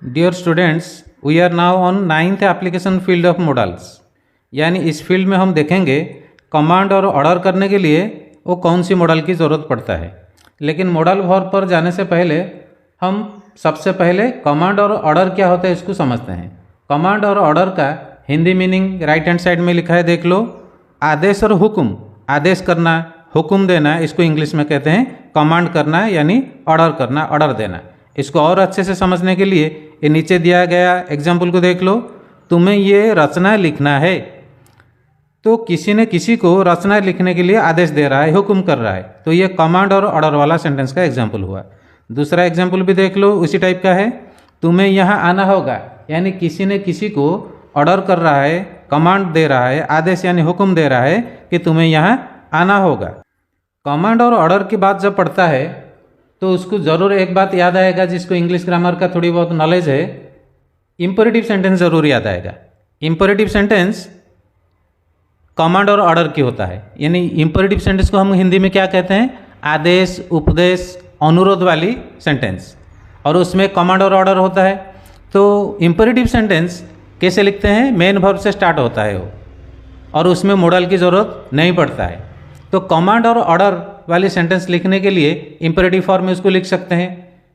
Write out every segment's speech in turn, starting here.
Dear students, we are now on 9th application field of models. यानी इस field में हम देखेंगे कमांड और ऑर्डर करने के लिए वो कौन सी मॉडल की ज़रूरत पड़ता है। लेकिन मॉडल वर्ब पर जाने से पहले हम सबसे पहले कमांड और ऑर्डर क्या होता है इसको समझते हैं। कमांड और ऑर्डर का Hindi meaning right hand side में लिखा है, देख लो। आदेश और हुक्म, आदेश करना, हुक्म देना, इसको इंग्लिश में कहते हैं कमांड करना, यानी ऑर्डर करना, ऑर्डर देना। इसको और अच्छे से समझने के लिए ये नीचे दिया गया एग्जाम्पल को देख लो। तुम्हें ये रचना लिखना है, तो किसी ने किसी को रचना लिखने के लिए आदेश दे रहा है, हुक्म कर रहा है, तो ये कमांड और ऑर्डर वाला सेंटेंस का एग्जाम्पल हुआ। दूसरा एग्जाम्पल भी देख लो, उसी टाइप का है। तुम्हें यहाँ आना होगा, यानी किसी ने किसी को ऑर्डर कर रहा है, कमांड दे रहा है, आदेश यानी हुक्म दे रहा है कि तुम्हें यहाँ आना होगा। कमांड और ऑर्डर की बात जब पढ़ता है तो उसको ज़रूर एक बात याद आएगा, जिसको इंग्लिश ग्रामर का थोड़ी बहुत नॉलेज है, इंपेरेटिव सेंटेंस ज़रूर याद आएगा। इंपेरेटिव सेंटेंस कमांड और ऑर्डर की होता है। यानी इंपेरेटिव सेंटेंस को हम हिंदी में क्या कहते हैं? आदेश, उपदेश, अनुरोध वाली सेंटेंस, और उसमें कमांड और ऑर्डर होता है। तो इंपेरेटिव सेंटेंस कैसे लिखते हैं? मेन वर्ब से स्टार्ट होता है वो, और उसमें मॉडल की ज़रूरत नहीं पड़ता है। तो कमांड और ऑर्डर वाली सेंटेंस लिखने के लिए इंपेरेटिव फॉर्म में उसको लिख सकते हैं,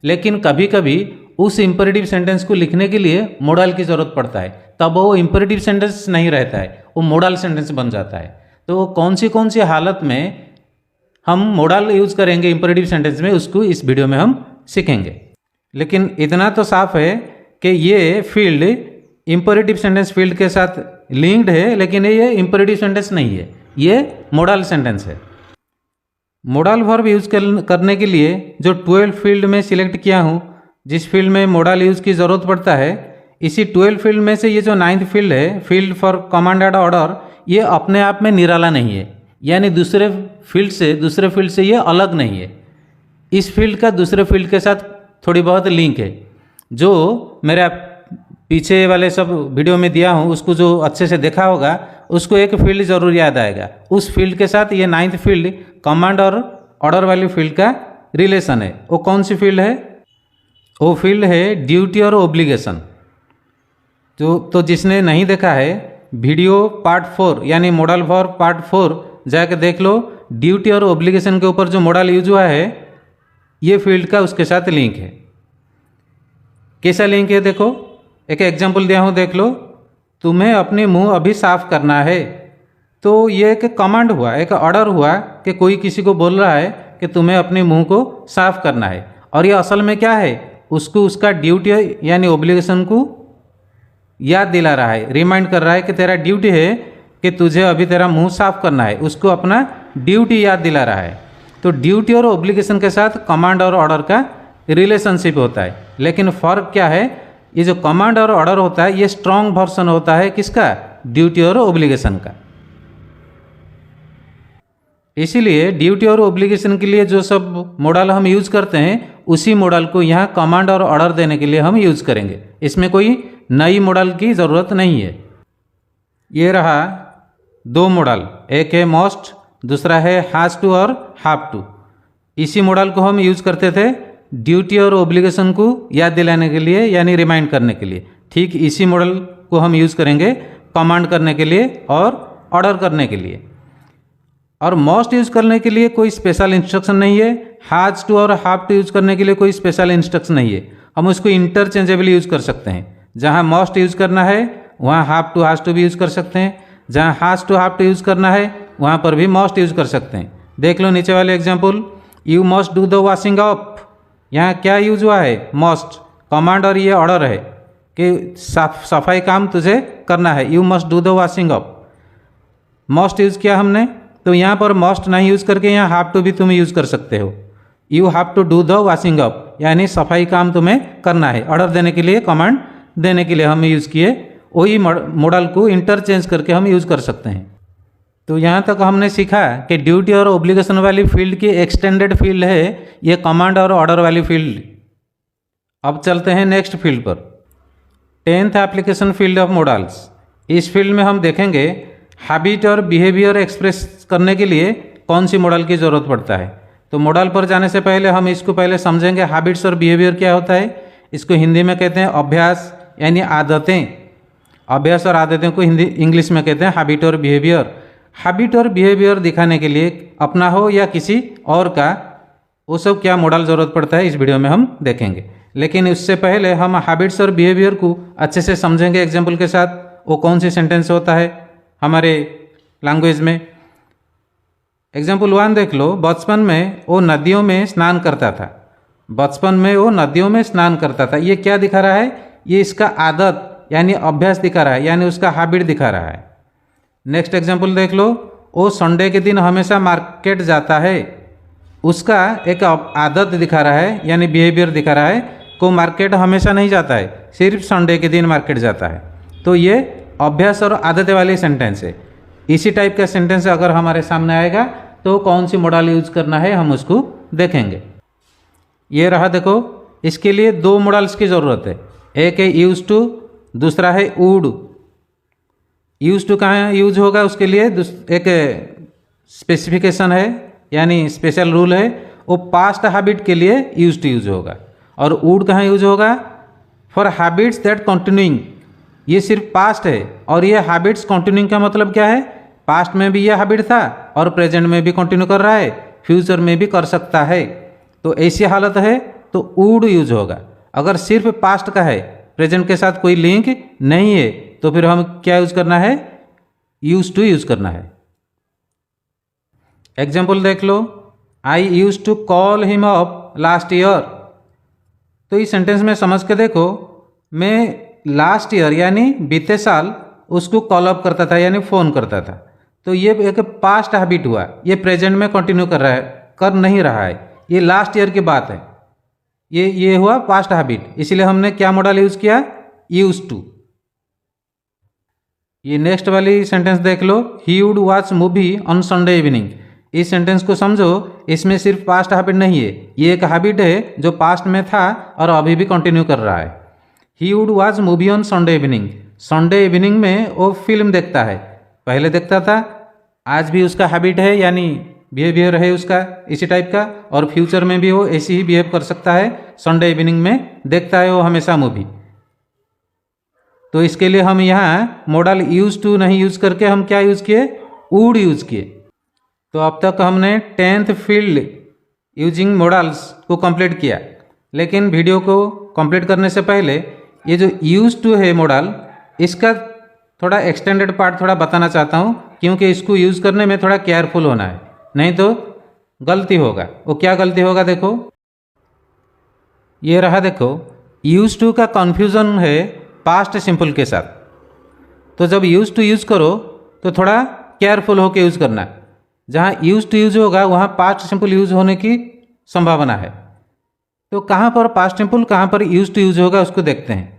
लेकिन कभी कभी उस इंपेरेटिव सेंटेंस को लिखने के लिए मॉडल की ज़रूरत पड़ता है, तब वो इंपेरेटिव सेंटेंस नहीं रहता है, वो मॉडल सेंटेंस बन जाता है। तो कौन सी हालत में हम मॉडल यूज़ करेंगे इंपेरेटिव सेंटेंस में, उसको इस वीडियो में हम सीखेंगे। लेकिन इतना तो साफ है कि ये फील्ड इंपेरेटिव सेंटेंस फील्ड के साथ लिंक्ड है, लेकिन ये इंपेरेटिव सेंटेंस नहीं है, ये मॉडल सेंटेंस है। मॉडल वर्ब यूज़ करने के लिए जो 12 फील्ड में सिलेक्ट किया हूँ, जिस फील्ड में मॉडल यूज़ की ज़रूरत पड़ता है, इसी 12 फील्ड में से ये जो 9th फील्ड है, field for command and order, ये अपने आप में निराला नहीं है, यानी दूसरे फील्ड से ये अलग नहीं है। इस फील्ड का दूसरे फील्ड के साथ थोड़ी बहुत लिंक है। जो मेरा पीछे वाले सब वीडियो में दिया हूँ, उसको जो अच्छे से देखा होगा, उसको एक फील्ड ज़रूर याद आएगा। उस फील्ड के साथ ये 9th फील्ड कमांड और ऑर्डर वाली फील्ड का रिलेशन है। वो कौन सी फील्ड है? वो फील्ड है ड्यूटी और ओब्लिगेशन। तो जिसने नहीं देखा है, वीडियो पार्ट 4 यानी मॉडल वर्ब पार्ट 4 जाके देख लो। ड्यूटी और ओब्लिगेशन के ऊपर जो मॉडल यूज हुआ है, ये फील्ड का उसके साथ लिंक है। कैसा लिंक है देखो, एक एग्जाम्पल दिया हूँ, देख लो। तुम्हें अपने मुंह अभी साफ करना है, तो ये एक कमांड हुआ, एक ऑर्डर हुआ कि कोई किसी को बोल रहा है कि तुम्हें अपने मुंह को साफ करना है, और ये असल में क्या है, उसको उसका ड्यूटी यानी ओब्लिगेशन को याद दिला रहा है, रिमाइंड कर रहा है कि तेरा ड्यूटी है कि तुझे अभी तेरा मुंह साफ करना है, उसको अपना ड्यूटी याद दिला रहा है। तो ड्यूटी और ओब्लिगेशन के साथ कमांड और ऑर्डर का रिलेशनशिप होता है। लेकिन फ़र्क क्या है, ये जो कमांड और ऑर्डर होता है, ये स्ट्रॉन्ग वर्जन होता है किसका? ड्यूटी और ओब्लिगेशन का। इसीलिए ड्यूटी और ओब्लिगेशन के लिए जो सब मॉडल हम यूज़ करते हैं, उसी मॉडल को यहाँ कमांड और ऑर्डर देने के लिए हम यूज़ करेंगे। इसमें कोई नई मॉडल की ज़रूरत नहीं है। ये रहा 2 मॉडल, एक है मोस्ट, दूसरा है हैज़ टू और हैव टू। इसी मॉडल को हम यूज़ करते थे ड्यूटी और ओब्लिगेशन को याद दिलाने के लिए, यानी रिमाइंड करने के लिए। ठीक इसी मॉडल को हम यूज़ करेंगे कमांड करने के लिए और ऑर्डर करने के लिए। और मोस्ट यूज़ करने के लिए कोई स्पेशल इंस्ट्रक्शन नहीं है, हैज़ टू और हैव टू यूज़ करने के लिए कोई स्पेशल इंस्ट्रक्शन नहीं है। हम उसको इंटरचेंजेबली यूज़ कर सकते हैं। जहाँ मोस्ट यूज़ करना है वहाँ हैज़ टू भी यूज़ कर सकते हैं, जहाँ हैज़ टू यूज़ करना है वहाँ पर भी मोस्ट यूज़ कर सकते हैं। देख लो नीचे वाले example, you must do the washing up. यहाँ क्या यूज हुआ है? मोस्ट, कमांड और ये ऑर्डर है कि सफाई काम तुझे करना है, you must do the washing up. Most use किया हमने, तो यहाँ पर मोस्ट नहीं यूज़ करके यहाँ हैव टू भी तुम यूज़ कर सकते हो। You have to do the washing up, यानी सफाई काम तुम्हें करना है। ऑर्डर देने के लिए, कमांड देने के लिए हम यूज़ किए, वही मॉडल को इंटरचेंज करके हम यूज़ कर सकते हैं। तो यहाँ तक हमने सीखा कि ड्यूटी और ओब्लिगेशन वाली फील्ड की एक्सटेंडेड फील्ड है ये कमांड और ऑर्डर वाली फील्ड। अब चलते हैं नेक्स्ट फील्ड पर, 10th application field of models. इस फील्ड में हम देखेंगे हैबिट और बिहेवियर एक्सप्रेस करने के लिए कौन सी मॉडल की ज़रूरत पड़ता है। तो मॉडल पर जाने से पहले हम इसको पहले समझेंगे हैबिट्स और बिहेवियर क्या होता है। इसको हिंदी में कहते हैं अभ्यास यानी आदतें। अभ्यास और आदतें को हिंदी इंग्लिश में कहते हैं हैबिट और बिहेवियर। हैबिट और बिहेवियर दिखाने के लिए अपना हो या किसी और का, वो सब क्या मॉडल ज़रूरत पड़ता है इस वीडियो में हम देखेंगे। लेकिन उससे पहले हम हैबिट्स और बिहेवियर को अच्छे से समझेंगे एग्जाम्पल के साथ। वो कौन सी सेंटेंस होता है हमारे लैंग्वेज में। एग्जाम्पल 1 देख लो। बचपन में वो नदियों में स्नान करता था। बचपन में वो नदियों में स्नान करता था। ये क्या दिखा रहा है? ये इसका आदत यानी अभ्यास दिखा रहा है, यानी उसका हैबिट दिखा रहा है। नेक्स्ट एग्जाम्पल देख लो। वो संडे के दिन हमेशा मार्केट जाता है। उसका एक आदत दिखा रहा है यानी बिहेवियर दिखा रहा है को मार्केट हमेशा नहीं जाता है, सिर्फ संडे के दिन मार्केट जाता है। तो ये अभ्यास और आदतें वाली सेंटेंस है। इसी टाइप का सेंटेंस अगर हमारे सामने आएगा तो कौन सी मॉडल यूज करना है हम उसको देखेंगे। ये रहा देखो। इसके लिए 2 मॉडल्स की ज़रूरत है। एक है यूज टू, दूसरा है वुड। यूज टू कहाँ यूज होगा उसके लिए एक स्पेसिफिकेशन है यानी स्पेशल रूल है। वो पास्ट हैबिट के लिए यूज टू यूज होगा। और वुड कहाँ यूज होगा? For habits that continuing. ये सिर्फ पास्ट है और ये हैबिट्स कंटिन्यूइंग का मतलब क्या है? पास्ट में भी ये हैबिट था और प्रेजेंट में भी कंटिन्यू कर रहा है, फ्यूचर में भी कर सकता है। तो ऐसी हालत है तो वुड यूज होगा। अगर सिर्फ पास्ट का है, प्रेजेंट के साथ कोई लिंक नहीं है, तो फिर हम क्या यूज करना है? यूज टू यूज करना है। एग्जाम्पल देख लो। I use to call him up last year. तो इस सेंटेंस में समझ के देखो, मैं लास्ट ईयर यानी बीते साल उसको कॉल अप करता था यानी फ़ोन करता था। तो ये एक पास्ट हैबिट हुआ। ये प्रेजेंट में कंटिन्यू कर रहा है, कर नहीं रहा है। ये लास्ट ईयर की बात है। ये हुआ पास्ट हैबिट। इसलिए हमने क्या मॉडल यूज़ किया? Use to. ये नेक्स्ट वाली सेंटेंस देख लो। He would watch movie on Sunday evening. इस सेंटेंस को समझो। इसमें सिर्फ पास्ट हैबिट नहीं है, ये एक हैबिट है जो पास्ट में था और अभी भी कंटिन्यू कर रहा है। ही would watch movie on Sunday evening. Sunday evening में वो फिल्म देखता है, पहले देखता था, आज भी उसका हैबिट है यानी बिहेवियर है उसका इसी टाइप का, और फ्यूचर में भी वो ऐसे ही बिहेव कर सकता है। संडे इवनिंग में देखता है वो हमेशा मूवी। तो इसके लिए हम यहाँ मॉडल यूज टू नहीं यूज करके हम क्या यूज किए? वुड यूज किए। तो अब तक हमने 10th फील्ड यूजिंग मॉडल्स को कंप्लीट किया। लेकिन वीडियो को कंप्लीट करने से पहले ये जो यूज टू है मॉडल, इसका थोड़ा एक्सटेंडेड पार्ट थोड़ा बताना चाहता हूँ, क्योंकि इसको यूज़ करने में थोड़ा केयरफुल होना है, नहीं तो गलती होगा। वो क्या गलती होगा देखो। ये रहा देखो। यूज टू का कन्फ्यूज़न है पास्ट सिंपल के साथ। तो जब यूज टू यूज़ करो तो थोड़ा केयरफुल होकर यूज़ करना। जहाँ यूज टू यूज होगा वहाँ पास्ट सिंपल यूज होने की संभावना है। तो कहाँ पर पास्ट सिंपल, कहाँ पर यूज टू यूज होगा उसको देखते हैं।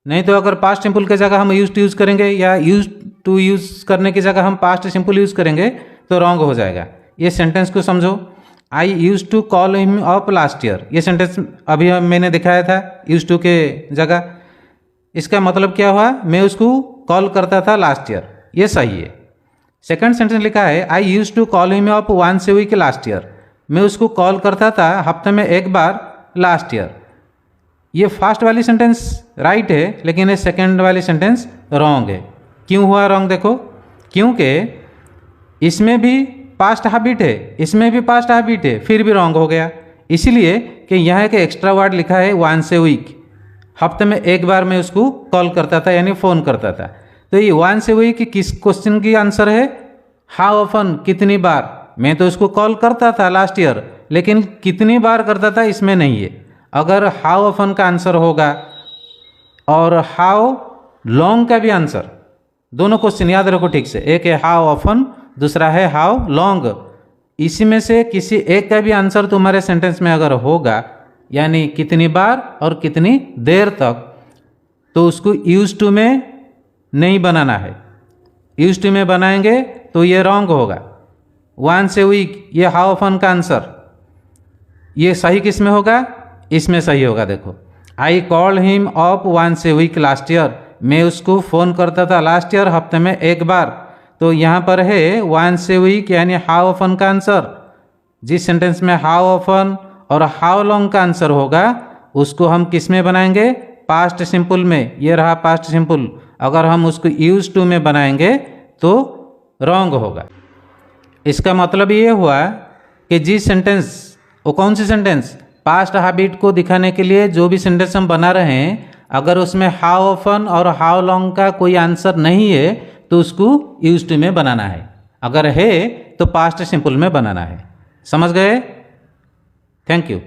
नहीं तो अगर पास्ट सिंपल की जगह हम यूज टू यूज करेंगे या यूज टू यूज करने की जगह हम पास्ट सिंपल यूज करेंगे तो रॉन्ग हो जाएगा। ये सेंटेंस को समझो। I use to call him up last year. ये सेंटेंस अभी मैंने दिखाया था यूज टू के जगह। इसका मतलब क्या हुआ? मैं उसको कॉल करता था लास्ट ईयर। ये सही है। सेकंड सेंटेंस लिखा है I use to call him up once a week last year. मैं उसको कॉल करता था हफ्ते में एक बार लास्ट ईयर। ये फर्स्ट वाली सेंटेंस राइट है, लेकिन ये सेकंड वाली सेंटेंस रॉन्ग है। क्यों हुआ रॉन्ग देखो। क्योंकि इसमें भी पास्ट हैबिट है, इसमें भी पास्ट हैबिट है, फिर भी रॉन्ग हो गया। इसलिए कि यहाँ एक एक्स्ट्रा वर्ड लिखा है वंस ए वीक। हफ्ते में एक बार मैं उसको कॉल करता था यानी फ़ोन करता था। तो ये वंस ए वीक किस क्वेश्चन की आंसर है? हाउ ऑफन, कितनी बार। मैं तो उसको कॉल करता था लास्ट ईयर, लेकिन कितनी बार करता था इसमें नहीं है। अगर हाउ ऑफन का आंसर होगा और हाउ लॉन्ग का भी आंसर, दोनों क्वेश्चन याद रखो ठीक से। एक है हाउ ऑफन, दूसरा है हाउ लॉन्ग। इसी में से किसी एक का भी आंसर तुम्हारे सेंटेंस में अगर होगा यानी कितनी बार और कितनी देर तक, तो उसको यूज टू में नहीं बनाना है। यूज टू में बनाएंगे तो ये रॉन्ग होगा। वंस ए वीक ये हाउ ऑफन का आंसर, ये सही किस में होगा? इसमें सही होगा। देखो, I call him up once a week last year. मैं उसको फ़ोन करता था लास्ट ईयर हफ्ते में एक बार। तो यहाँ पर है वंस ए वीक यानी हाउ ऑफन का आंसर। जिस सेंटेंस में हाउ ऑफन और हाउ लॉन्ग का आंसर होगा उसको हम किस में बनाएंगे, पास्ट सिंपल में। ये रहा पास्ट सिंपल। अगर हम उसको यूज टू में बनाएंगे तो रॉन्ग होगा। इसका मतलब ये हुआ कि जिस सेंटेंस, वो कौन सी सेंटेंस, पास्ट हैबिट को दिखाने के लिए जो भी सेंटेंस हम बना रहे हैं, अगर उसमें हाउ ऑफन और हाउ लॉन्ग का कोई आंसर नहीं है तो उसको यूज टू में बनाना है, अगर है तो पास्ट सिंपल में बनाना है। समझ गए? Thank you.